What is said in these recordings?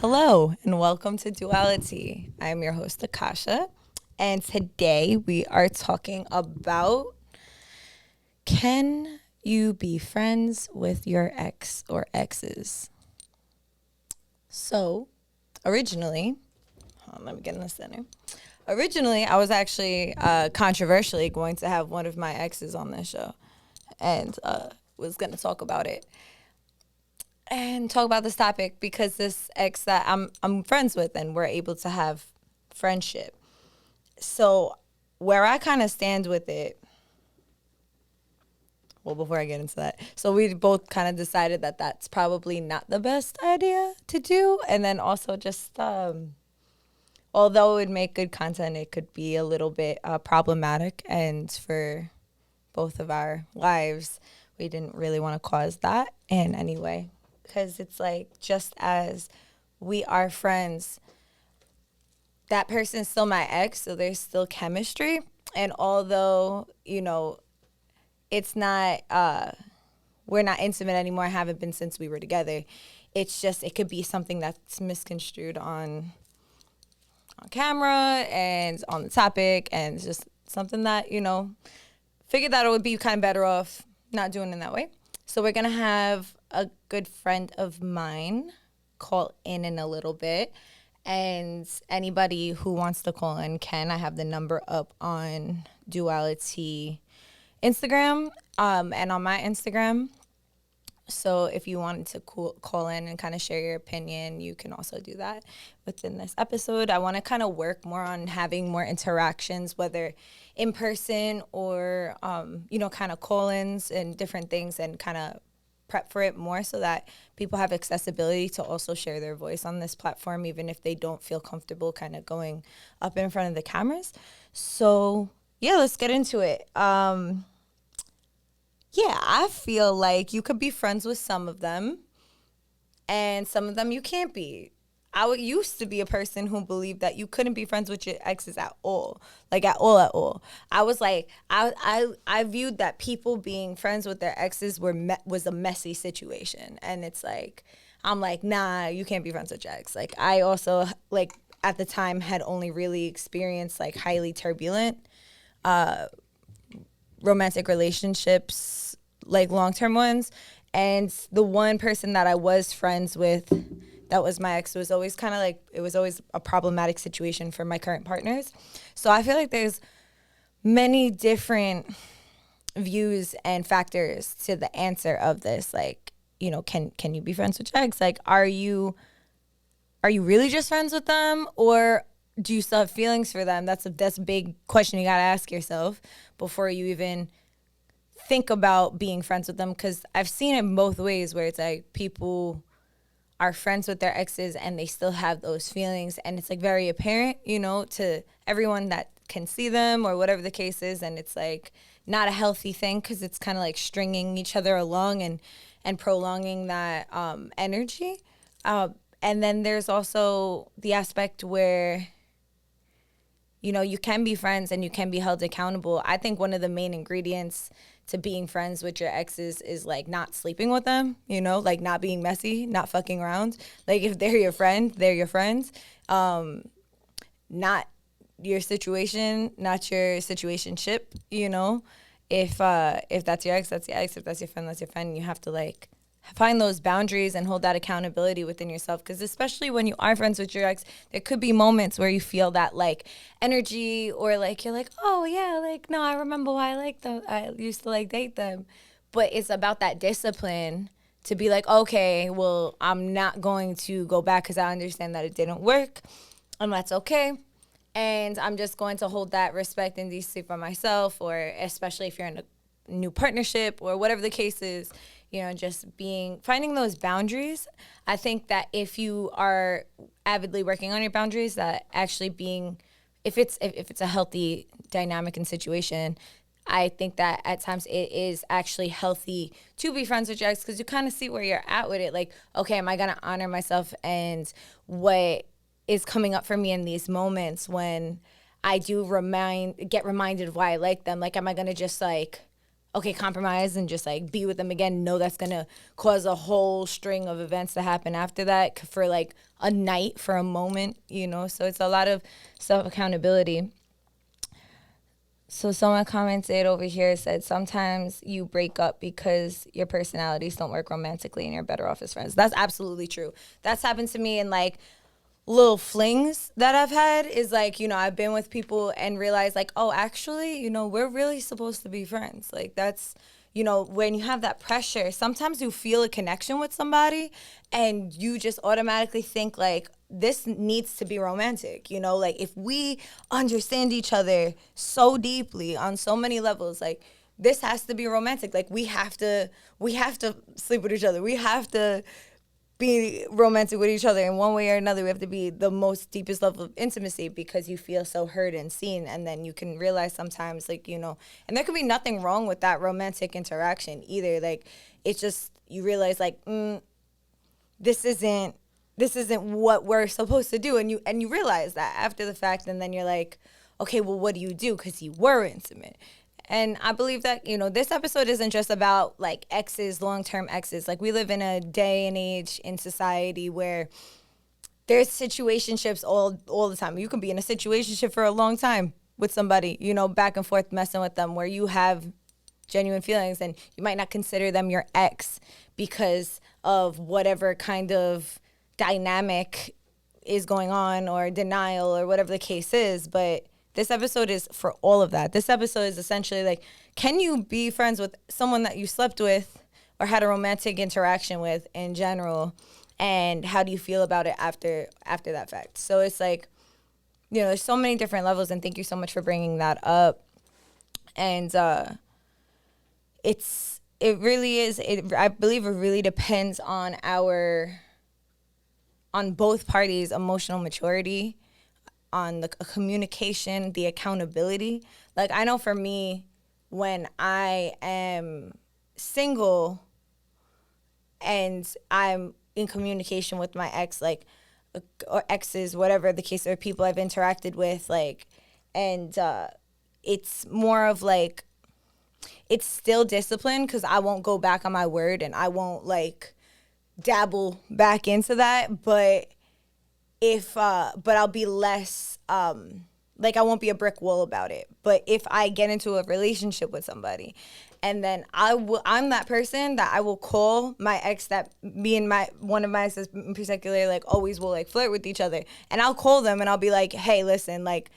Hello and welcome to Dualitea. I am your host Akasha, and today we are talking about, can you be friends with your ex or exes? So, originally, hold on, let me get in the center. Originally, I was actually controversially going to have one of my exes on this show, and was going to talk about it and talk about this topic because this ex that I'm friends with and we're able to have friendship. So where I kind of stand with it, well, before I get into that, so we both kind of decided that that's probably not the best idea to do, and then also just although it would make good content, it could be a little bit problematic, and for both of our lives, we didn't really want to cause that in any way. Because it's like, just as we are friends, that person's still my ex, so there's still chemistry. And although, it's not, we're not intimate anymore, haven't been since we were together, it's just, it could be something that's misconstrued on camera and on the topic, and it's just something that, figured that it would be kind of better off not doing it in that way. So we're going to have a good friend of mine call in a little bit. And anybody who wants to call in can. I have the number up on Duality Instagram and on my Instagram. So if you wanted to call in and kind of share your opinion, you can also do that within this episode. I want to kind of work more on having more interactions, whether in person or, kind of call-ins and different things, and kind of prep for it more so that people have accessibility to also share their voice on this platform, even if they don't feel comfortable kind of going up in front of the cameras. So, yeah, let's get into it. Yeah, I feel like you could be friends with some of them, and some of them you can't be. Used to be a person who believed that you couldn't be friends with your exes at all, like at all, at all. I was like, I viewed that people being friends with their exes was a messy situation, and it's like, I'm like, nah, you can't be friends with your ex. Like, I also, like, at the time had only really experienced like highly turbulent romantic relationships, like long-term ones. And the one person that I was friends with that was my ex was always kind of like, it was always a problematic situation for my current partners. So I feel like there's many different views and factors to the answer of this. Like, can you be friends with your ex? Like, are you really just friends with them, or do you still have feelings for them? That's a big question you got to ask yourself before you even think about being friends with them. Because I've seen it both ways, where it's like people are friends with their exes and they still have those feelings, and it's like very apparent, to everyone that can see them or whatever the case is, and it's like not a healthy thing because it's kind of like stringing each other along and prolonging that energy. And then there's also the aspect where, you can be friends and you can be held accountable. I think one of the main ingredients to being friends with your exes is like not sleeping with them, like not being messy, not fucking around. Like, if they're your friend, they're your friends. Not your situation, not your situationship, If that's your ex, that's your ex. If that's your friend, that's your friend. You have to like find those boundaries and hold that accountability within yourself, because especially when you are friends with your ex, there could be moments where you feel that like energy, or like you're like, oh yeah, like, no, I remember why I liked them, I used to like date them. But it's about that discipline to be like, okay, well, I'm not going to go back because I understand that it didn't work, and that's okay. And I'm just going to hold that respect and decency for myself, or especially if you're in a new partnership or whatever the case is, just finding those boundaries. I think that if you are avidly working on your boundaries, that actually if it's a healthy dynamic and situation, I think that at times it is actually healthy to be friends with your ex, because you kind of see where you're at with it. Like, okay, am I going to honor myself and what is coming up for me in these moments when I do get reminded of why I like them? Like, am I going to just like okay, compromise and just like be with them again, know that's gonna cause a whole string of events to happen after that for like a night, for a moment, you know? So it's a lot of self accountability. So someone commented over here, said sometimes you break up because your personalities don't work romantically and you're better off as friends. That's absolutely true. That's happened to me in like little flings that I've had, is like, you know, I've been with people and realized like, oh, actually, you know, we're really supposed to be friends. Like that's, you know, when you have that pressure, sometimes you feel a connection with somebody and you just automatically think like, this needs to be romantic, you know, like if we understand each other so deeply on so many levels, like this has to be romantic. Like we have to sleep with each other. We have to be romantic with each other in one way or another. We have to be the most deepest level of intimacy because you feel so heard and seen. And then you can realize sometimes, like, you know, and there could be nothing wrong with that romantic interaction either. Like, it's just, you realize like, this isn't what we're supposed to do. And you realize that after the fact. And then you're like, okay, well, what do you do? Because you were intimate. And I believe that, you know, this episode isn't just about like exes, long-term exes. Like we live in a day and age in society where there's situationships all the time. You can be in a situationship for a long time with somebody, you know, back and forth messing with them, where you have genuine feelings and you might not consider them your ex because of whatever kind of dynamic is going on, or denial, or whatever the case is. But this episode is for all of that. This episode is essentially like, can you be friends with someone that you slept with or had a romantic interaction with in general, and how do you feel about it after that fact? So it's like, you know, there's so many different levels, and thank you so much for bringing that up. And it really is. I believe it really depends on both parties' emotional maturity, on the communication, the accountability. Like I know for me, when I am single and I'm in communication with my ex, like, or exes, whatever the case, or people I've interacted with, like, and it's more of like, it's still discipline because I won't go back on my word and I won't like dabble back into that, but I'll be less, like I won't be a brick wall about it. But if I get into a relationship with somebody, and then I'm that person that I will call my ex, that me and one of my exes in particular, like always will like flirt with each other, and I'll call them and I'll be like, hey, listen, like,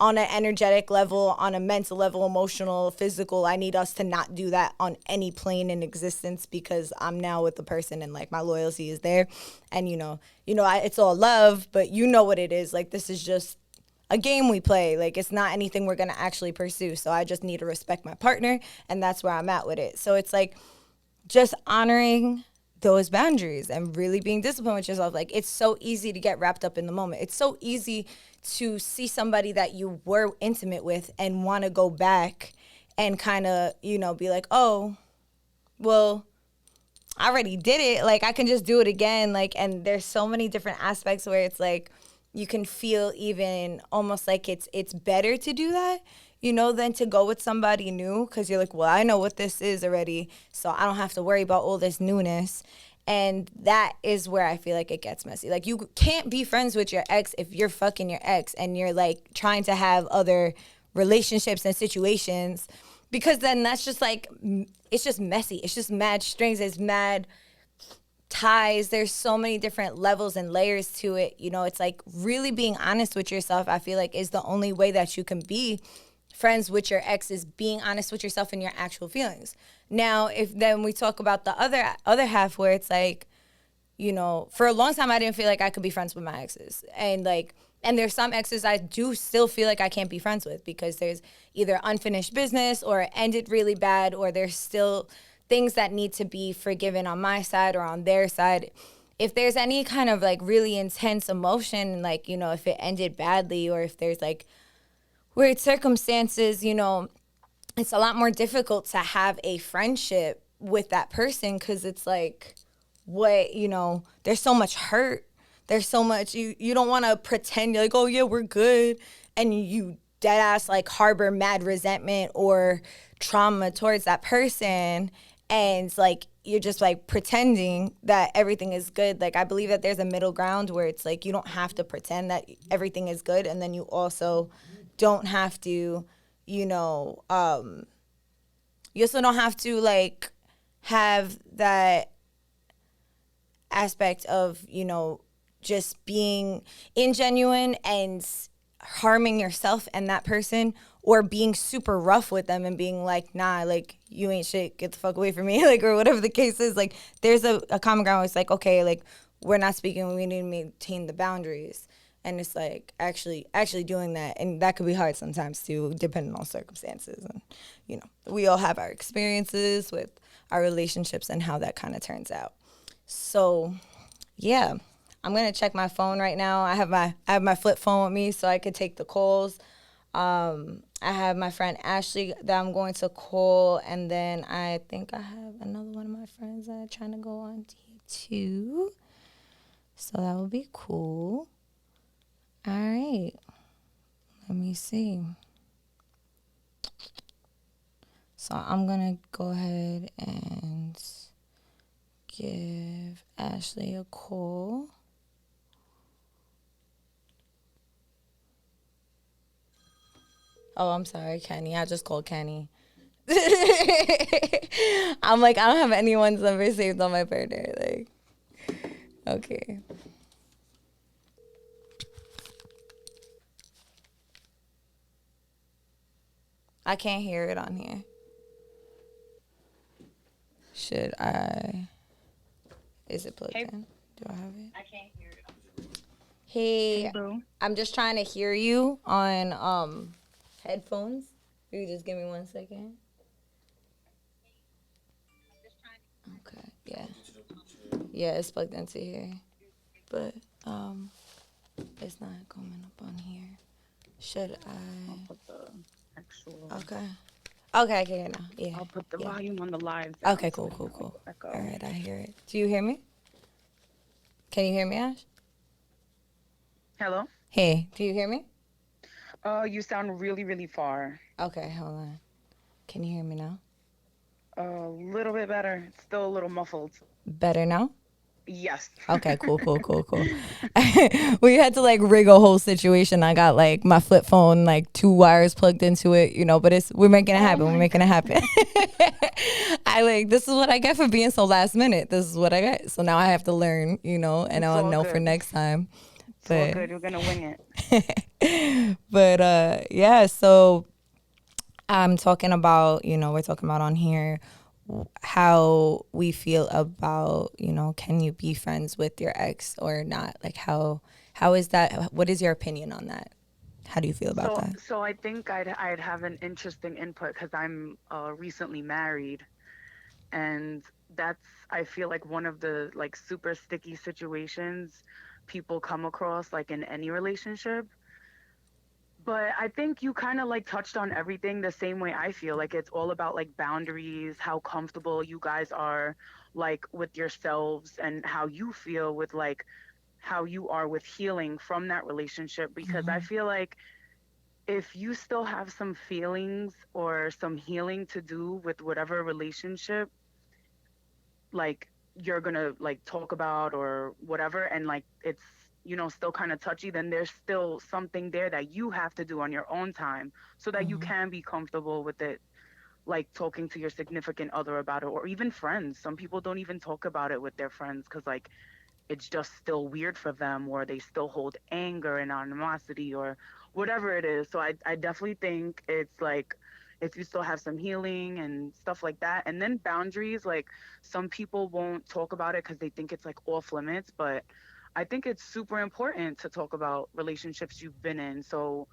on an energetic level, on a mental level, emotional, physical, I need us to not do that on any plane in existence, because I'm now with the person and like my loyalty is there. And it's all love, but you know what it is. Like, this is just a game we play. Like, it's not anything we're going to actually pursue. So I just need to respect my partner, and that's where I'm at with it. So it's like just honoring those boundaries and really being disciplined with yourself. Like, it's so easy to get wrapped up in the moment. It's so easy to see somebody that you were intimate with and want to go back and kind of, be like, oh, well, I already did it. Like, I can just do it again. Like, and there's so many different aspects where it's like, you can feel even almost like it's better to do that, than to go with somebody new, because you're like, well, I know what this is already, so I don't have to worry about all this newness. And that is where I feel like it gets messy. Like, you can't be friends with your ex if you're fucking your ex and you're like trying to have other relationships and situations, because then that's just like, it's just messy. It's just mad strings. It's mad ties. There's so many different levels and layers to it. It's like really being honest with yourself, I feel like, is the only way that you can be friends with your ex, is being honest with yourself and your actual feelings. Now, if then we talk about the other half, where it's like, for a long time I didn't feel like I could be friends with my exes. And there's some exes I do still feel like I can't be friends with, because there's either unfinished business, or it ended really bad, or there's still things that need to be forgiven on my side or on their side. If there's any kind of like really intense emotion, like, if it ended badly, or if there's like weird circumstances, it's a lot more difficult to have a friendship with that person, because it's like, there's so much hurt. There's so much, you don't want to pretend you're like, oh yeah, we're good, and you dead ass like harbor mad resentment or trauma towards that person, and like you're just like pretending that everything is good. Like I believe that there's a middle ground where it's like you don't have to pretend that everything is good, and then you also don't have to, you know, you also don't have to like have that aspect of, you know, just being ingenuine and harming yourself and that person, or being super rough with them and being like, nah, like you ain't shit, get the fuck away from me, like, or whatever the case is. Like there's a common ground where it's like, okay, like we're not speaking, we need to maintain the boundaries. And it's like actually doing that, and that could be hard sometimes too, depending on circumstances. And you know, we all have our experiences with our relationships and how that kind of turns out. So, yeah, I'm gonna check my phone right now. I have my flip phone with me, so I could take the calls. I have my friend Ashley that I'm going to call, and then I think I have another one of my friends that are trying to go on here too. So that will be cool. All right, let me see. So I'm gonna go ahead and give Ashley a call. Oh, I'm sorry, Kenny. I just called Kenny. I'm like, I don't have anyone's number saved on my burner. Like, okay. I can't hear it on here. Should I? Is it plugged Hey, in? Do I have it? I can't hear it. Hey, Hey, boo. I'm just trying to hear you on headphones. You just give me 1 second. Okay. Yeah. Yeah, it's plugged into here, but um, it's not coming up on here. Should I'll I? put the actual. Okay. Okay, I can hear now. Yeah. I'll put the Yeah. volume on the live down Okay, so cool, there's cool, no cool. All echo. right, I hear it. Do you hear me? Can you hear me, Ash? Hello. Hey, do you hear me? You sound really, really far. Okay, hold on. Can you hear me now? A little bit better. It's still a little muffled. Better now? Yes. Okay, cool, cool, cool, cool. We had to like rig a whole situation. I got like my flip phone, like two wires plugged into it, you know, but it's we're making it Oh happen. We're my making it happen. God. I like this is what I get for being so last minute. This is what I get. So now I have to learn, you know, and It's I'll all know for good. next time. It's all But good. We're gonna wing it. but yeah, so I'm talking about, you know, we're talking about on here how we feel about, you know, can you be friends with your ex or not? Like how is that, what is your opinion on that? How do you feel about that? So I think I'd have an interesting input because I'm recently married, and that's I feel like one of the like super sticky situations people come across like in any relationship. But I think you kind of like touched on everything the same way I feel. Like it's all about like boundaries, how comfortable you guys are like with yourselves and how you feel with like how you are with healing from that relationship, because I feel like if you still have some feelings or some healing to do with whatever relationship, like you're gonna like talk about or whatever, and like it's, you know, still kind of touchy, then there's still something there that you have to do on your own time so that you can be comfortable with it, like talking to your significant other about it, or even friends. Some people don't even talk about it with their friends because like it's just still weird for them, or they still hold anger and animosity or whatever it is. So I definitely think it's like if you still have some healing and stuff like that. And then boundaries, like some people won't talk about it because they think it's like off limits, but I think it's super important to talk about relationships you've been in, so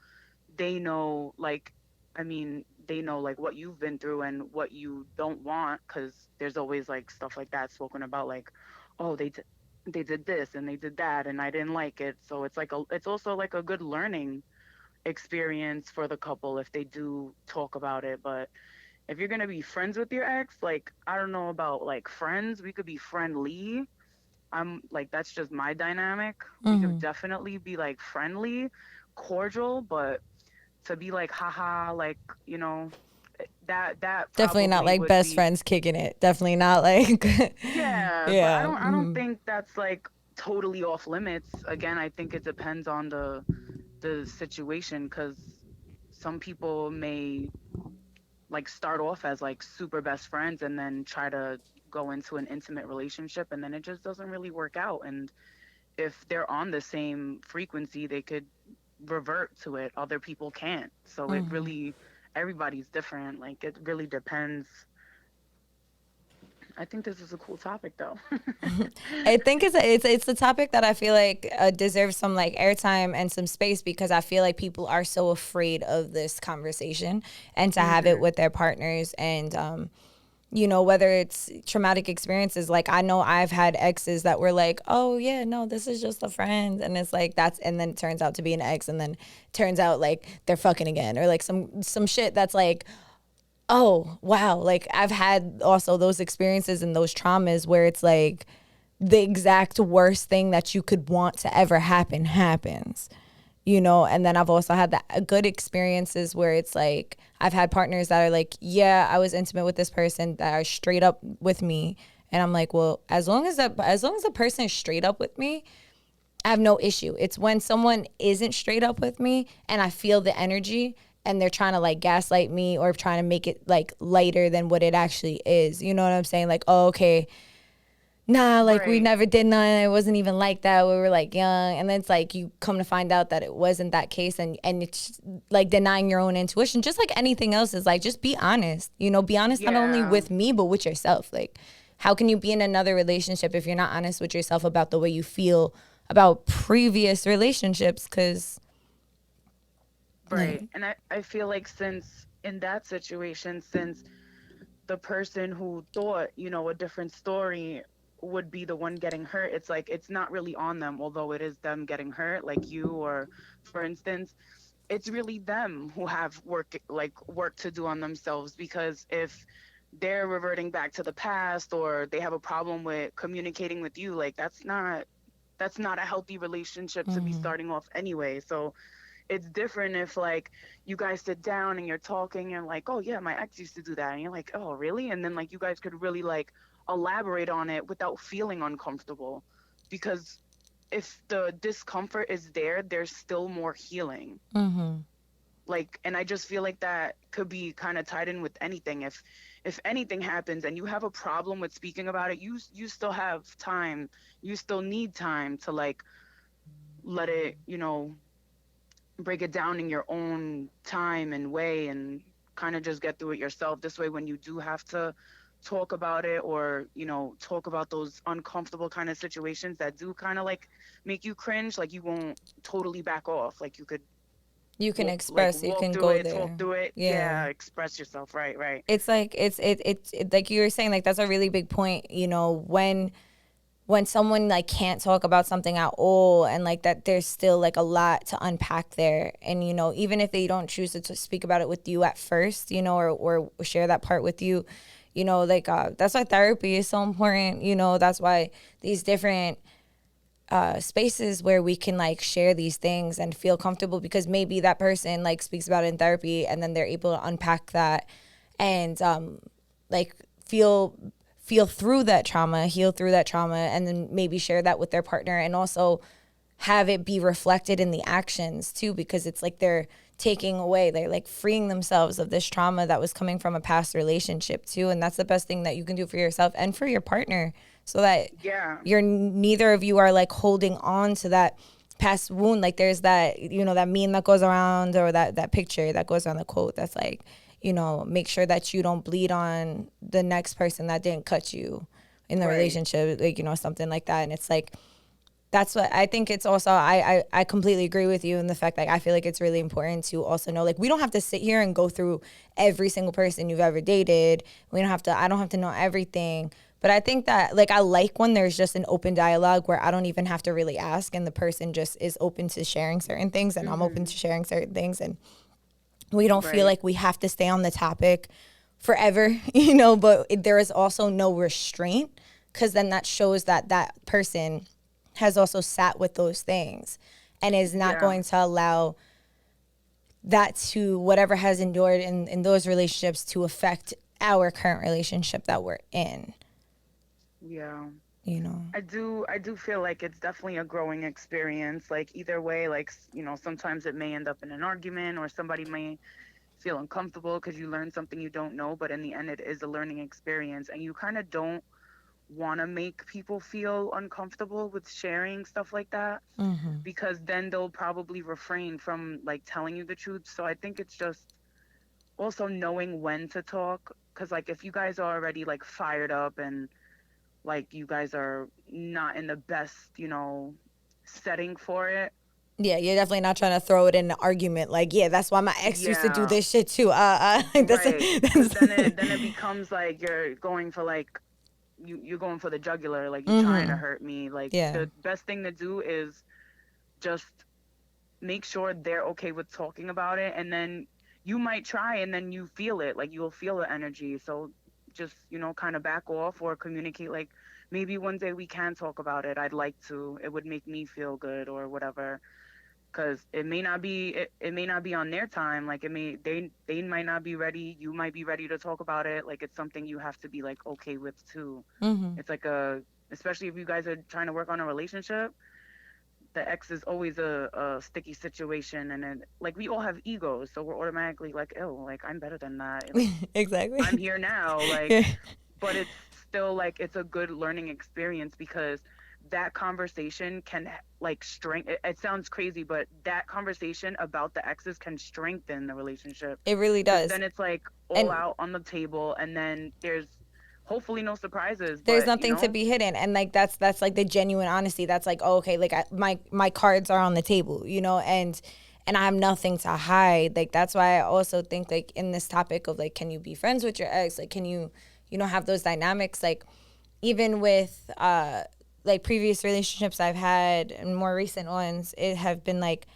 they know like, I mean, they know like what you've been through and what you don't want, because there's always like stuff like that spoken about, like, oh, they did this and they did that and I didn't like it. So it's like it's also like a good learning experience for the couple if they do talk about it. But if you're going to be friends with your ex, like I don't know about like friends, we could be friendly. I'm like, that's just my dynamic. We could definitely be like friendly, cordial, but to be like haha, like, you know, that Definitely not probably like would best be. friends kicking it. Definitely not like, Yeah, but yeah. I don't think that's like totally off limits. Again, I think it depends on the situation, because some people may like start off as like super best friends and then try to go into an intimate relationship, and then it just doesn't really work out. And if they're on the same frequency, they could revert to it. Other people can't. So it really, everybody's different. Like it really depends. I think this is a cool topic though. I think it's a topic that I feel like deserves some like airtime and some space, because I feel like people are so afraid of this conversation and to have it Mhm. with their partners. And you know, whether it's traumatic experiences, like I know I've had exes that were like, oh yeah, no, this is just a friend, and it's like that's, and then it turns out to be an ex, and then it turns out like they're fucking again, or like some shit that's like, oh wow, like I've had also those experiences and those traumas where it's like the exact worst thing that you could want to ever happen happens, you know. And then I've also had that good experiences where it's like I've had partners that are like, yeah, I was intimate with this person, that are straight up with me, and I'm like, well, as long as the person is straight up with me, I have no issue. It's when someone isn't straight up with me and I feel the energy and they're trying to like gaslight me or trying to make it like lighter than what it actually is. You know what I'm saying? Like, oh, okay, nah, like we Right. never did none. It wasn't even like that. We were like young. And then it's like you come to find out that it wasn't that case, and it's like denying your own intuition. Just like anything else is like, just be honest. You know, be honest not only Yeah. with me, but with yourself. Like, how can you be in another relationship if you're not honest with yourself about the way you feel about previous relationships? Because, Right. like, And I feel like since in that situation, since the person who thought, you know, a different story would be the one getting hurt, it's like it's not really on them, although it is them getting hurt, like you, or for instance, it's really them who have work to do on themselves. Because if they're reverting back to the past, or they have a problem with communicating with you, like that's not a healthy relationship to be starting off anyway. So it's different if like you guys sit down and you're talking and like, oh yeah, my ex used to do that, and you're like, oh really? And then like you guys could really like elaborate on it without feeling uncomfortable. Because if the discomfort is there, there's still more healing. Like, and I just feel like that could be kind of tied in with anything. If anything happens and you have a problem with speaking about it, you still have time. You still need time to like let it, you know, break it down in your own time and way, and kind of just get through it yourself. This way, when you do have to talk about it, or you know, talk about those uncomfortable kind of situations that do kind of like make you cringe, like you won't totally back off. Like you could you can like express, you walk can through go it, talk there. through it. Yeah. Yeah, express yourself. Right, right. It's like like you were saying, like that's a really big point, you know, when someone like can't talk about something at all, and like that there's still like a lot to unpack there. And you know, even if they don't choose to speak about it with you at first, you know, or share that part with you, you know, like that's why therapy is so important. You know, that's why these different spaces where we can like share these things and feel comfortable, because maybe that person like speaks about it in therapy and then they're able to unpack that and like feel through that trauma, heal through that trauma, and then maybe share that with their partner, and also have it be reflected in the actions too, because it's like they're taking away, they're like freeing themselves of this trauma that was coming from a past relationship too. And that's the best thing that you can do for yourself and for your partner, so that Yeah, you're neither of you are like holding on to that past wound. Like there's that, you know, that meme that goes around, or that picture that goes on the quote that's like, you know, make sure that you don't bleed on the next person that didn't cut you in the right. relationship, like, you know, something like that. And it's like, that's what I think. It's also, I completely agree with you in the fact that I feel like it's really important to also know, like, we don't have to sit here and go through every single person you've ever dated. We don't have to, I don't have to know everything. But I think that, like, I like when there's just an open dialogue where I don't even have to really ask, and the person just is open to sharing certain things, and I'm open Mhm. to sharing certain things. And we don't feel Right. like we have to stay on the topic forever, you know, but there is also no restraint, because then that shows that that person has also sat with those things and is not Yeah. going to allow that to whatever has endured in those relationships to affect our current relationship that we're in, Yeah. you know. I do feel like it's definitely a growing experience. Like either way, like sometimes it may end up in an argument or somebody may feel uncomfortable because you learn something you don't know, but in the end it is a learning experience and you kind of don't want to make people feel uncomfortable with sharing stuff like that because then they'll probably refrain from like telling you the truth. So I think it's just also knowing when to talk, because like if you guys are already like fired up and like you guys are not in the best, setting for it. Yeah, you're definitely not trying to throw it in an argument. Like, yeah, that's why my ex used to do Yeah, this shit too. right. Because That's then it becomes like you're going for like you're going for the jugular, like you're trying to hurt me. Like yeah. the best thing to do is just make sure they're okay with talking about it, and then you might try and then you feel it, like you'll feel the energy. So just kind of back off or communicate like maybe one day we can talk about it. I'd like to. It would make me feel good or whatever. Because it may not be on their time. Like they might not be ready. You might be ready to talk about it. Like it's something you have to be like okay with too. It's like especially if you guys are trying to work on a relationship, the ex is always a sticky situation, and then like we all have egos, so we're automatically like, oh, like I'm better than that, like I'm Exactly. here now, like, Yeah. but it's still like it's a good learning experience because that conversation can like strengthen it sounds crazy, but that conversation about the exes can strengthen the relationship It really because does. then it's like all And out on the table, and then there's hopefully no surprises, there's but nothing to be hidden, and like that's like the genuine honesty. That's like, oh, okay, like my cards are on the table, you know, and I have nothing to hide. Like that's why I also think like in this topic of like, can you be friends with your ex? Like, can you know, have those dynamics? Like even with like previous relationships I've had and more recent ones, it have been like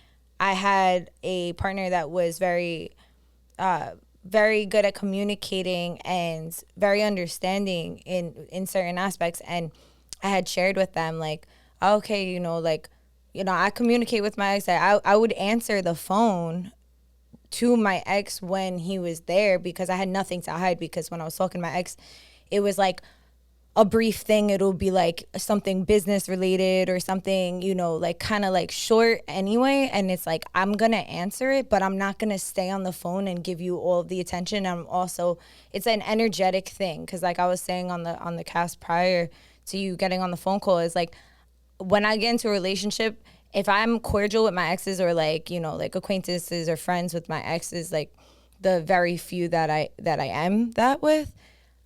I had a partner that was very good at communicating and very understanding in certain aspects. And I had shared with them like, okay, I communicate with my ex. I would answer the phone to my ex when he was there because I had nothing to hide. Because when I was talking to my ex, it was like a brief thing. It'll be like something business related or something, like kind of like short anyway. And it's like, I'm going to answer it, but I'm not going to stay on the phone and give you all of the attention. I'm also, it's an energetic thing. Cause like I was saying on the cast prior to you getting on the phone call, is like, when I get into a relationship, if I'm cordial with my exes or like, like acquaintances or friends with my exes, like the very few that I am that with,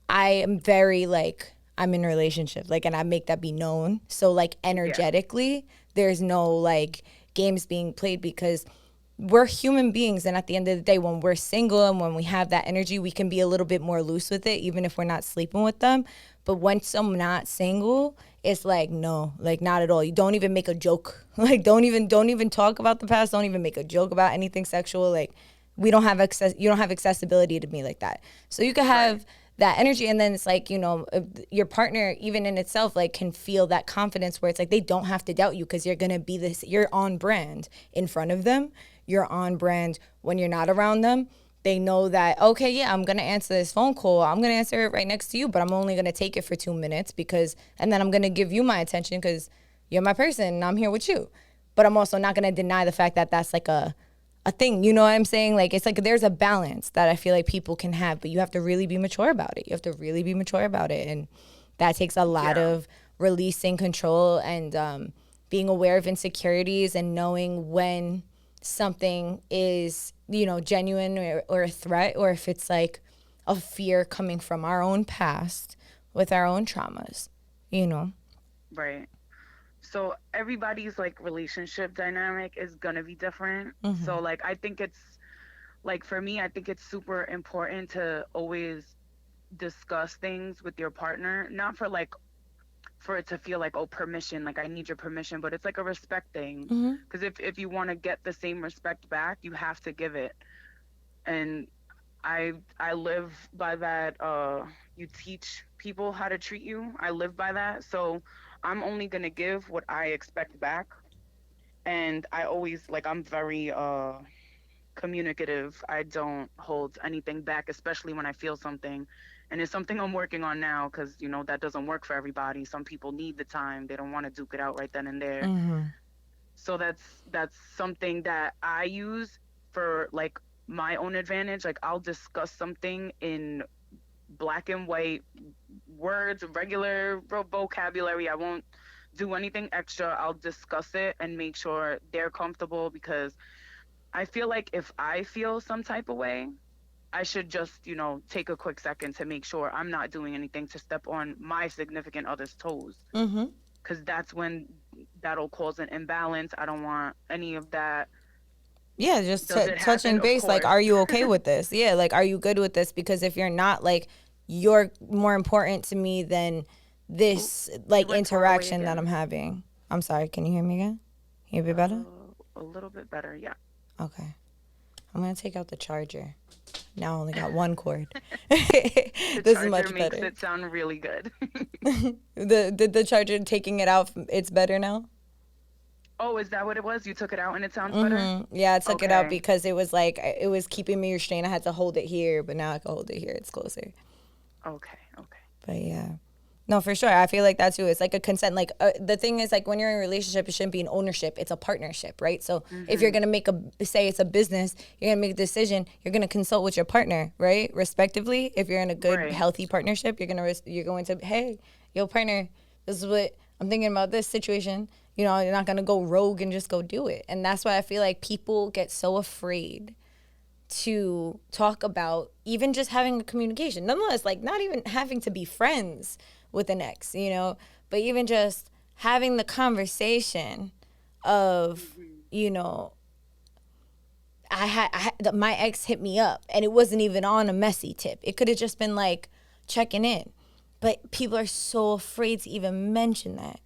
I am very like, I'm in a relationship, like, and I make that be known. So like yeah, energetically, there's no like games being played because we're human beings, and at the end of the day, when we're single and when we have that energy, we can be a little bit more loose with it, even if we're not sleeping with them. But once I'm not single, it's like no, like not at all. You don't even make a joke. Like don't even talk about the past. Don't even make a joke about anything sexual. Like we don't have access. You don't have accessibility to me like that. So you could right, have that energy, and then it's like, your partner even in itself like can feel that confidence where it's like they don't have to doubt you because you're gonna be this, you're on brand in front of them, you're on brand when you're not around them. They know that, okay, yeah, I'm gonna answer this phone call, I'm gonna answer it right next to you, but I'm only gonna take it for 2 minutes, because and then I'm gonna give you my attention because you're my person and I'm here with you. But I'm also not gonna deny the fact that that's like a thing. You know what I'm saying? Like it's like there's a balance that I feel like people can have, but you have to really be mature about it. You have to really be mature about it, and that takes a lot yeah, of releasing control and being aware of insecurities and knowing when something is, genuine or a threat, or if it's like a fear coming from our own past with our own traumas. You know. right. So everybody's like relationship dynamic is gonna be different. So like I think it's like for me, I think it's super important to always discuss things with your partner, not for like for it to feel like, oh, permission, like I need your permission, but it's like a respect thing. Because if you want to get the same respect back, you have to give it. And I live by that. You teach people how to treat you. I live by that. So I'm only gonna give what I expect back. And I always like I'm very communicative. I don't hold anything back, especially when I feel something. And it's something I'm working on now because, that doesn't work for everybody. Some people need the time. They don't want to duke it out right then and there. Mm-hmm. So that's something that I use for like my own advantage. Like I'll discuss something in black and white words, regular vocabulary. I won't do anything extra. I'll discuss it and make sure they're comfortable because I feel like if I feel some type of way, I should just, take a quick second to make sure I'm not doing anything to step on my significant other's toes. Mm-hmm. Because that's when that'll cause an imbalance. I don't want any of that. Yeah, just Does it touching happen? Of base. Like, course. are you okay with this? Yeah, like, are you good with this? Because if you're not, like, you're more important to me than Ooh, this, you like, went far away interaction that I'm again. having. I'm sorry. Can you hear me again? Hear me better? A little bit better, yeah. Okay. I'm gonna take out the charger. Now I only got one cord. The This is charger much makes better. it sound really good. The charger taking it out. It's better now. Oh, is that what it was? You took it out and it sounds better? Mm-hmm. Yeah, I took it out Okay. because it was like it was keeping me restrained. I had to hold it here, but now I can hold it here. It's closer. Okay. Okay. But yeah. No, for sure. I feel like that too. It's like a consent. Like the thing is, like when you're in a relationship, it shouldn't be an ownership. It's a partnership, right? So if you're Mhm. gonna make say it's a business, you're gonna make a decision. You're gonna consult with your partner, right? Respectively. If you're in a good, Right. healthy partnership, you're going to hey, yo, partner, this is what I'm thinking about this situation. You're not gonna go rogue and just go do it. And that's why I feel like people get so afraid to talk about even just having a communication. Nonetheless, like not even having to be friends with an ex, but even just having the conversation of, Mhm. you know, my ex hit me up and it wasn't even on a messy tip. It could have just been like checking in. But people are so afraid to even mention that.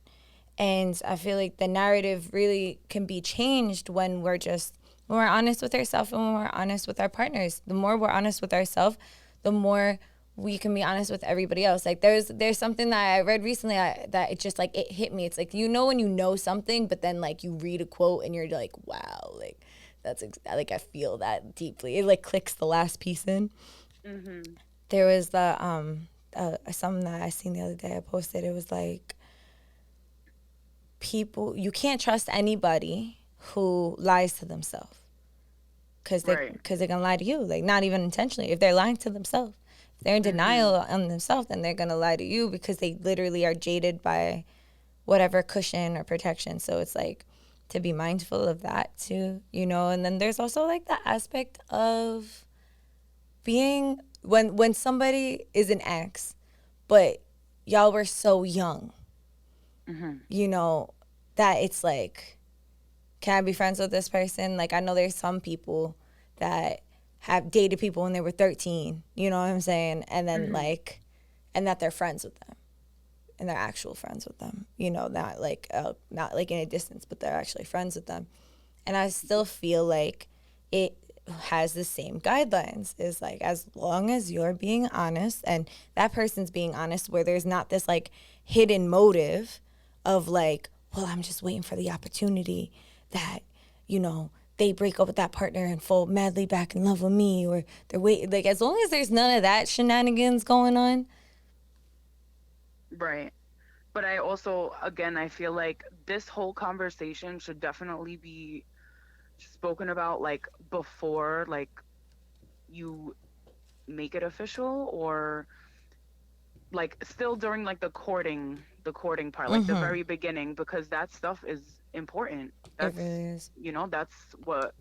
And I feel like the narrative really can be changed when we're honest with ourselves and when we're honest with our partners. The more we're honest with ourselves, the more we can be honest with everybody else. Like there's something that I read recently that it just like it hit me. It's like when you know something, but then like you read a quote and you're like, wow, like like I feel that deeply. It like clicks the last piece in. Mhm. There was the something that I seen the other day. I posted. It was like people you can't trust anybody who lies to themselves Right. because they're gonna lie to you, like not even intentionally. If they're lying to themselves, if they're in denial Mhm. on themselves, then they're gonna lie to you because they literally are jaded by whatever cushion or protection. So it's like to be mindful of that too, and then there's also like the aspect of being when somebody is an ex but y'all were so young, Mhm. you know that it's like, can I be friends with this person? Like, I know there's some people that have dated people when they were 13, you know what I'm saying? And then, Mhm. like, and that they're friends with them and they're actual friends with them, not like in a distance, but they're actually friends with them. And I still feel like it has the same guidelines. Is like, as long as you're being honest and that person's being honest, where there's not this like hidden motive of like, well, I'm just waiting for the opportunity that, they break up with that partner and fall madly back in love with me, or they're waiting. Like, as long as there's none of that shenanigans going on. Right. But I also, again, I feel like this whole conversation should definitely be spoken about like before like you make it official, or like still during like the courting part, like the Mm-hmm. very beginning, because that stuff is important. It That's really is. that's what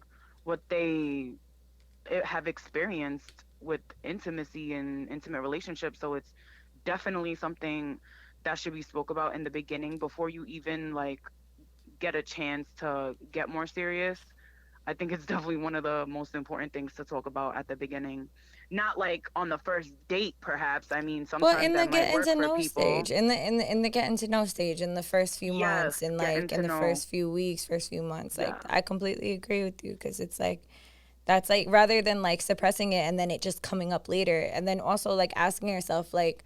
they have experienced with intimacy and intimate relationships. So it's definitely something that should be spoke about in the beginning before you even like get a chance to get more serious. I think it's definitely one of the most important things to talk about at the beginning. Not like on the first date, perhaps. I mean, Well, sometimes in the that might getting work to for know people. stage, in the getting to know stage, in the first few Yes, months, in getting like in to the know. first few weeks, first few months, like Yeah. I completely agree with you because it's like that's like rather than like suppressing it and then it just coming up later, and then also like asking yourself like,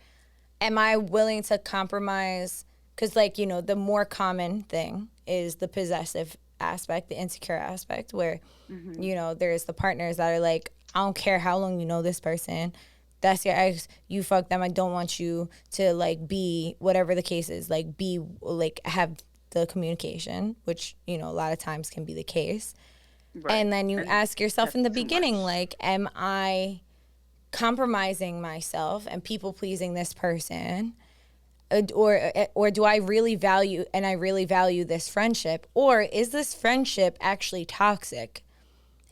am I willing to compromise? Because like the more common thing is the possessive aspect, the insecure aspect, where, Mhm. there's the partners that are like, I don't care how long you know this person. That's your ex. You fuck them. I don't want you to like be whatever the case is. Like be like have the communication, which a lot of times can be the case. Right. And then you And ask yourself in that's the too beginning, much. like, am I compromising myself and people pleasing this person? Or do I really value this friendship, or is this friendship actually toxic?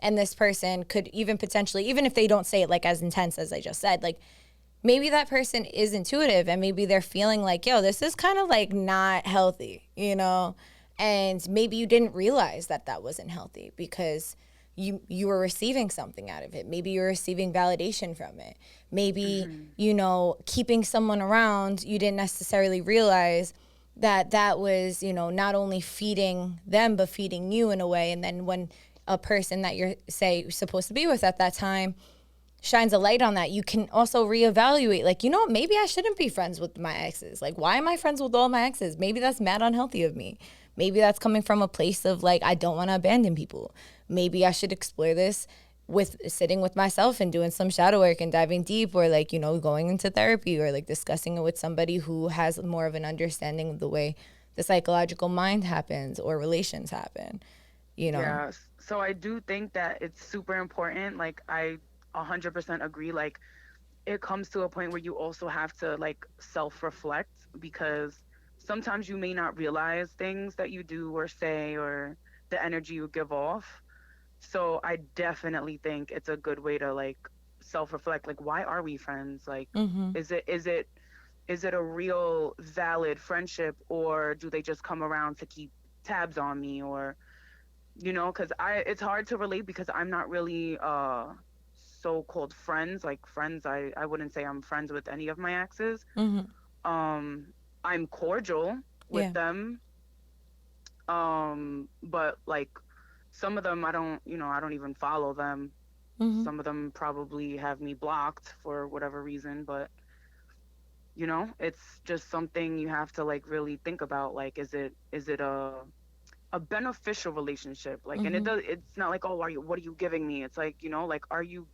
And this person could even potentially, even if they don't say it like as intense as I just said, like maybe that person is intuitive and maybe they're feeling like, yo, this is kind of like not healthy. And maybe you didn't realize that that wasn't healthy because you were receiving something out of it. Maybe you're receiving validation from it. Maybe, Mhm. keeping someone around, you didn't necessarily realize that that was, not only feeding them but feeding you in a way. And then when a person that you're say supposed to be with at that time shines a light on that, you can also reevaluate. Like, maybe I shouldn't be friends with my exes. Like, why am I friends with all my exes? Maybe that's mad unhealthy of me. Maybe that's coming from a place of like, I don't want to abandon people. Maybe I should explore this with sitting with myself and doing some shadow work and diving deep, or like, going into therapy, or like discussing it with somebody who has more of an understanding of the way the psychological mind happens or relations happen, you know? Yeah. So I do think that it's super important. Like I 100% agree. Like it comes to a point where you also have to like self-reflect because sometimes you may not realize things that you do or say or the energy you give off. So I definitely think it's a good way to like self-reflect. Like, why are we friends? Like, Mm-hmm. is it a real valid friendship, or do they just come around to keep tabs on me? Or because it's hard to relate because I'm not really so-called friends. Like friends, I wouldn't say I'm friends with any of my exes. Mm-hmm. Um, I'm cordial with Yeah. them. But like some of them I don't even follow them. Mm-hmm. Some of them probably have me blocked for whatever reason, but it's just something you have to like really think about. Like, is it a beneficial relationship? Like, and Mm-hmm. it's not like, oh, what are you giving me? It's like, like, are you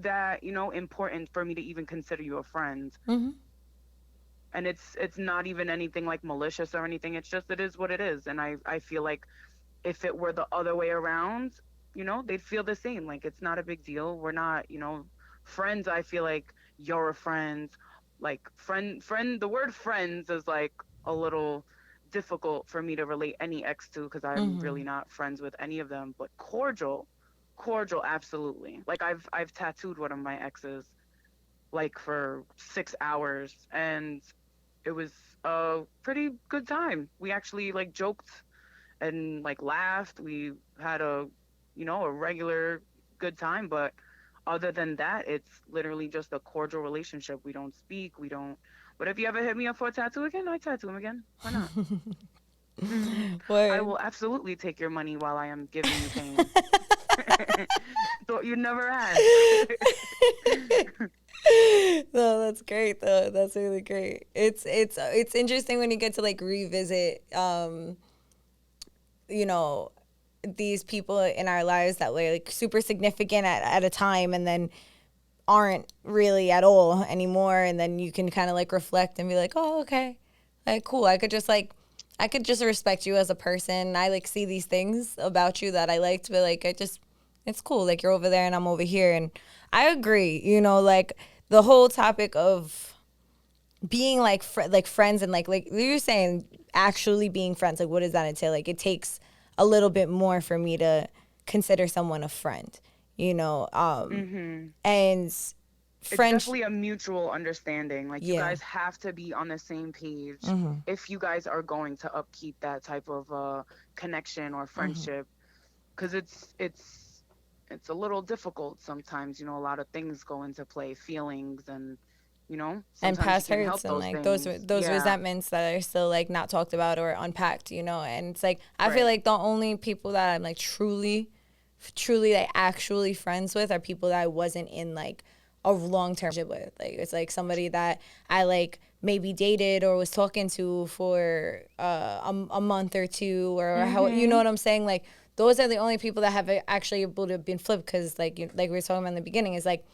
that, important for me to even consider you a friend? Mm-hmm. And it's not even anything like malicious or anything. It's just, it is what it is. And I feel like if it were the other way around, they'd feel the same. Like, it's not a big deal. We're not, friends. I feel like you're a friend. Like, the word friends is like a little difficult for me to relate any ex to because I'm Mm-hmm. really not friends with any of them. But cordial, cordial, absolutely. Like, I've tattooed one of my exes like for 6 hours, and it was a pretty good time. We actually like joked and like laughed. We had a regular good time, but other than that, it's literally just a cordial relationship. We don't speak, we don't. But if you ever hit me up for a tattoo again, I tattoo him again. Why not? I Word. will absolutely take your money while I am giving you pain. Thought you'd never ask. No, that's great though. That's really great. It's interesting when you get to like revisit you know, these people in our lives that were like super significant at a time and then aren't really at all anymore, and then you can kind of like reflect and be like, oh, okay, like cool, I could just respect you as a person. I like see these things about you that I liked, but like it's cool, like you're over there and I'm over here. And I agree, like the whole topic of being like like friends, and like you were saying, actually being friends, like what does that entail? Like it takes a little bit more for me to consider someone a friend, you know um hmm and It's French. definitely a mutual understanding. Like, you Yeah. guys have to be on the same page Mhm. if you guys are going to upkeep that type of connection or Mhm. friendship, because it's a little difficult sometimes. A lot of things go into play, feelings, and And sometimes you past can hurts help and those like things. those Yeah, resentments that are still like not talked about or unpacked, and it's like I feel right. like the only people that I'm like truly like actually friends with are people that I wasn't in like a long-term relationship with. Like, it's like somebody that I like maybe dated or was talking to for a month or two, or how, you know Mhm. what I'm saying? Like, those are the only people that have actually able to been flipped, because like like we were talking about in the beginning, is like,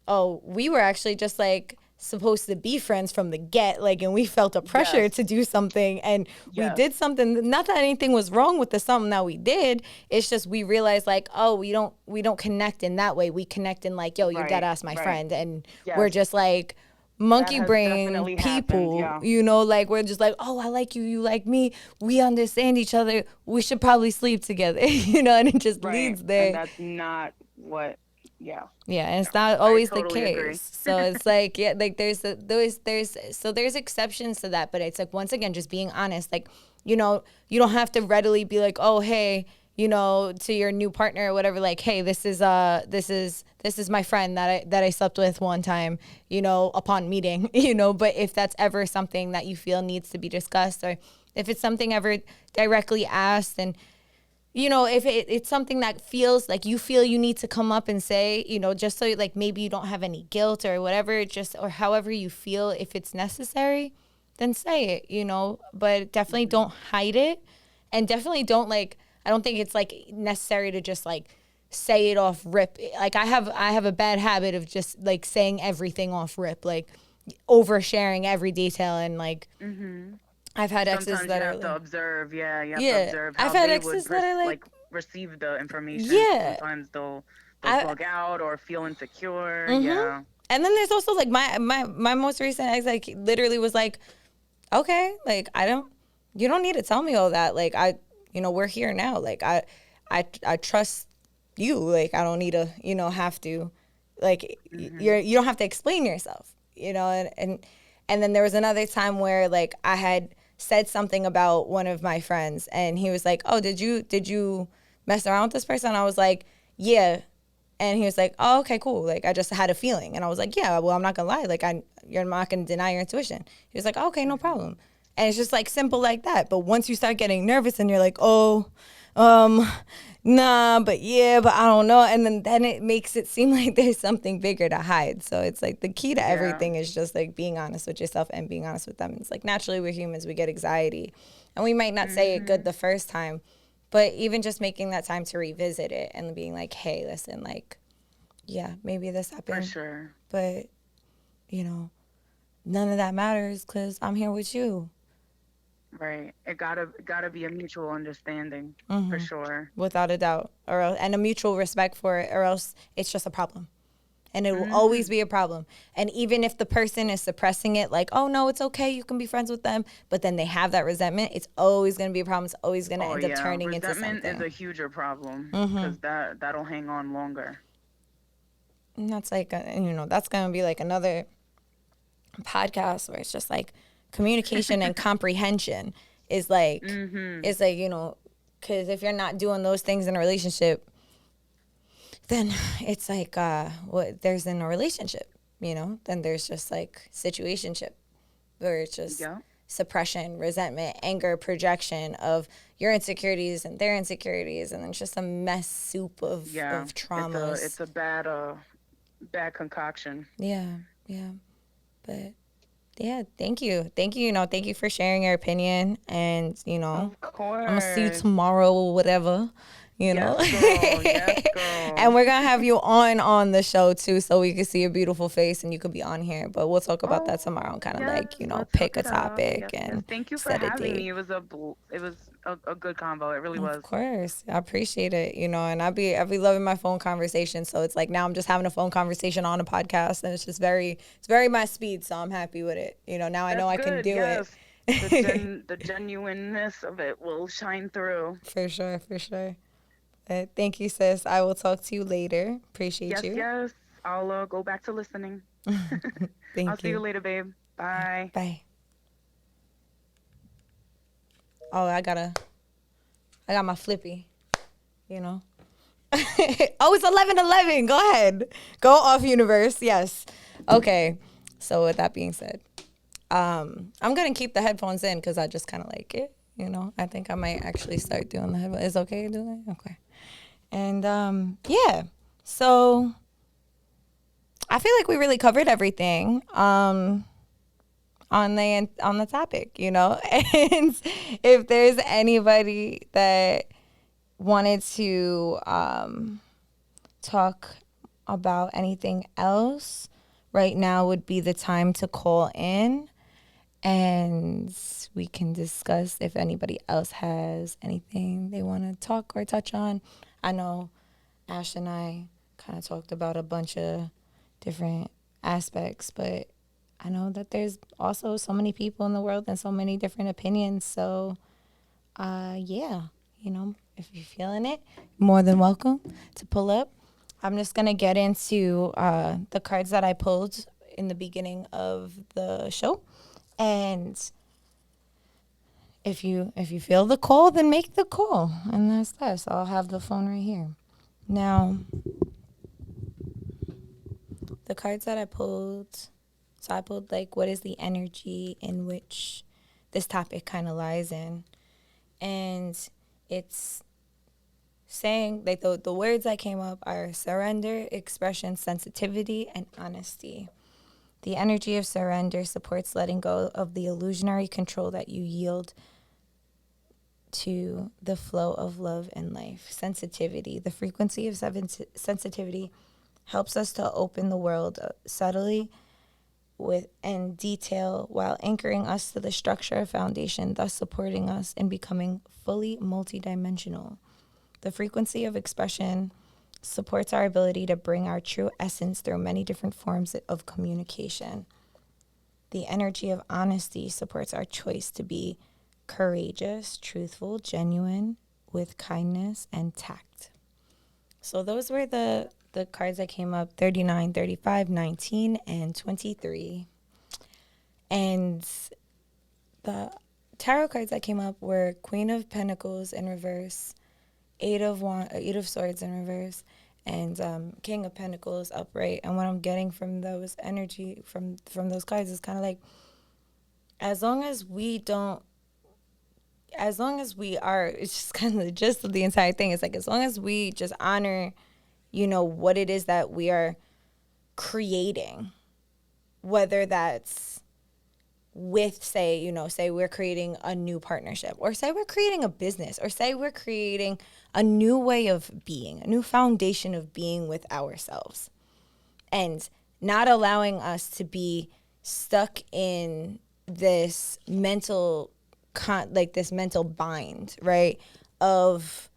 oh, we were actually just like supposed to be friends from the get, like, and we felt a pressure to Yes. do something, and we Yes. did something. Not that anything was wrong with the something that we did. It's just we realized like, oh, we don't connect in that way. We connect in like, yo, you're dead Right. ass my Right. friend, and we're Yes. just like That monkey has brain definitely happened. people, Yeah. you know, like we're just like, oh, I like you, you like me, we understand each other, we should probably sleep together, you know, and it just Right. leads And there. that's not what. Yeah. Yeah, and No. it's not I always the totally agree. case. So it's like, yeah, like there's exceptions to that, but it's like, once again, just being honest. Like, you know, you don't have to readily be like, oh, hey, you know, to your new partner or whatever, like, hey, this is my friend that I slept with one time, you know, upon meeting, you know. But if that's ever something that you feel needs to be discussed, or if it's something ever directly asked, and you know, if it's something that feels like you feel you need to come up and say, you know, just so like maybe you don't have any guilt or whatever, just, or however you feel, if it's necessary, then say it, you know, but definitely Hmm. don't hide it. And definitely don't like, I don't think it's like necessary to just like say it off rip. Like I have a bad habit of just like saying everything off rip, like oversharing every detail, and like Hmm. I've had exes Sometimes you that are have to like, observe. Yeah, you have to yeah, observe I've how had they exes would that are like, like receive the information. yeah. Sometimes they'll I bug out or feel insecure. Mm-hmm. Yeah. And then there's also like my most recent ex, like, literally was like, okay, like, you don't need to tell me all that. Like, you know, we're here now. Like, I trust you. Like, I don't need to, you know, have to, like, Hmm. you don't have to explain yourself, you know. And then there was another time where like I had said something about one of my friends, and he was like, oh, did you mess around with this person? I was like, yeah. And he was like, oh, okay, cool. Like, I just had a feeling. And I was like, yeah, well, I'm not going to lie. Like, you're not going to deny your intuition. He was like, okay, no Hmm. problem. And it's just like simple like that. But once you start getting nervous and you're like, oh, um, nah, but yeah, but I don't know. And then it makes it seem like there's something bigger to hide. So it's like the key to Yeah. everything is just like being honest with yourself and being honest with them. It's like naturally we're humans, we get anxiety. And we might not say it good Hmm. the first time, but even just making that time to revisit it and being like, hey, listen, like, yeah, maybe this For happened, sure. but you know, none of that matters because I'm here with you. Right. It gotta be a mutual understanding for sure. Without a doubt, or else, and a mutual respect for it, or else it's just a problem. And it will always Hmm. be a problem. And even if the person is suppressing it, like, oh no, it's okay, you can be friends with them, but then they have that resentment, it's always going to be a problem. It's always going to Oh end up yeah. turning into Resentment is something. a huger problem because that'll hang on longer. And that's like, you know, that's going to be like another podcast where it's just like communication and comprehension is like, Hmm. is like, you know, because if you're not doing those things in a relationship, then it's like what there's in a relationship, you know, then there's just like situationship where it's just Yeah. suppression, resentment, anger, projection of your insecurities and their insecurities, and then just a mess soup Yeah. of It's a traumas. it's a bad concoction. Yeah, yeah, but yeah, thank you, you know, thank you for sharing your opinion, and you know, Of I'm gonna see you course. tomorrow or whatever, you know. Yes, girl. Yes, girl. And we're gonna have you on the show too, so we can see your beautiful face and you could be on here. But we'll talk about that tomorrow and Oh, kind of yes. like, you know, Let's pick hook a it up. topic Yes, yes. and Thank you for set a having me. date. It was a good combo. It really Of was. course, I appreciate it. You know, and I be loving my phone conversation. So it's like now I'm just having a phone conversation on a podcast, and it's very my speed. So I'm happy with it. You know, now I know That's I can good. do it. Yes. The genuineness of it will shine through. For sure, for sure. Thank you, sis. I will talk to you later. Appreciate Yes, you. yes. I'll go back to listening. I'll Thank see you you. later, babe. Bye. Bye. Oh, I got my flippy. You know. Oh, it's 11:11. Go ahead. Go off, universe. Yes. Okay. So with that being said, I'm gonna keep the headphones in because I just kind of like it. You know, I think I might actually start doing the headphones. Is it okay to do that? Okay. And yeah. So I feel like we really covered everything on the topic, you know. And if there's anybody that wanted to talk about anything else, right now would be the time to call in and we can discuss if anybody else has anything they want to talk or touch on. I know Ash and I kind of talked about a bunch of different aspects, but I know that there's also so many people in the world and so many different opinions. So, yeah, you know, if you're feeling it, more than welcome to pull up. I'm just going to get into the cards that I pulled in the beginning of the show. And if you feel the call, then make the call. And that's that. So I'll have the phone right here. Now, the cards that I pulled, so I pulled like what is the energy in which this topic kind of lies in. And it's saying like the words that came up are surrender, expression, sensitivity, and honesty. The energy of surrender supports letting go of the illusionary control that you yield to the flow of love and life. Sensitivity, the frequency of sensitivity helps us to open the world subtly with and detail while anchoring us to the structure of foundation, thus supporting us in becoming fully multidimensional. The frequency of expression supports our ability to bring our true essence through many different forms of communication. The energy of honesty supports our choice to be courageous, truthful, genuine, with kindness and tact. So those were the cards that came up 39, 35, 19, and 23. And the tarot cards that came up were Queen of Pentacles in reverse, Eight of Swords in reverse, and King of Pentacles upright. And what I'm getting from those energy from those cards is kind of like, as long as we don't, as long as we are, it's just kind of the gist of the entire thing. It's like as long as we just honor, you know, what it is that we are creating, whether that's with, say, you know, say we're creating a new partnership, or say we're creating a business, or say we're creating a new way of being, a new foundation of being with ourselves, and not allowing us to be stuck in this mental like this mental bind, right, of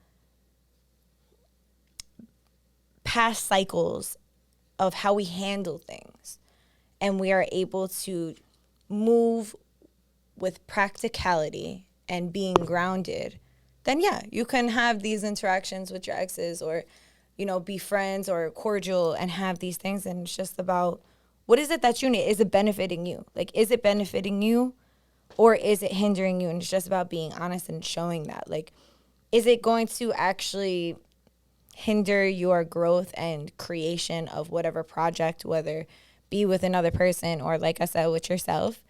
past cycles of how we handle things, and we are able to move with practicality and being grounded, then yeah, you can have these interactions with your exes, or, you know, be friends or cordial and have these things. And it's just about, what is it that you need? Is it benefiting you? Like, is it benefiting you, or is it hindering you? And it's just about being honest and showing that. Like, is it going to actually hinder your growth and creation of whatever project, whether be with another person or, like I said, with yourself?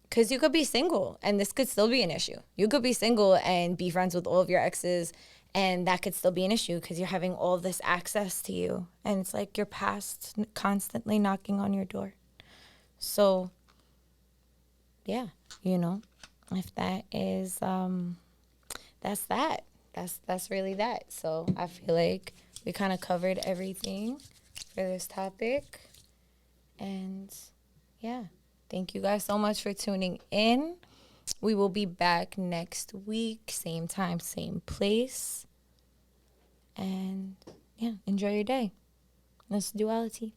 Because you could be single and this could still be an issue. You could be single and be friends with all of your exes, and that could still be an issue because you're having all this access to you. And it's like your past constantly knocking on your door. So, yeah, you know, if that is, that's that. That's really that. So I feel like we kind of covered everything for this topic. And yeah, thank you guys so much for tuning in. We will be back next week, same time, same place. And yeah, enjoy your day. This is Duality.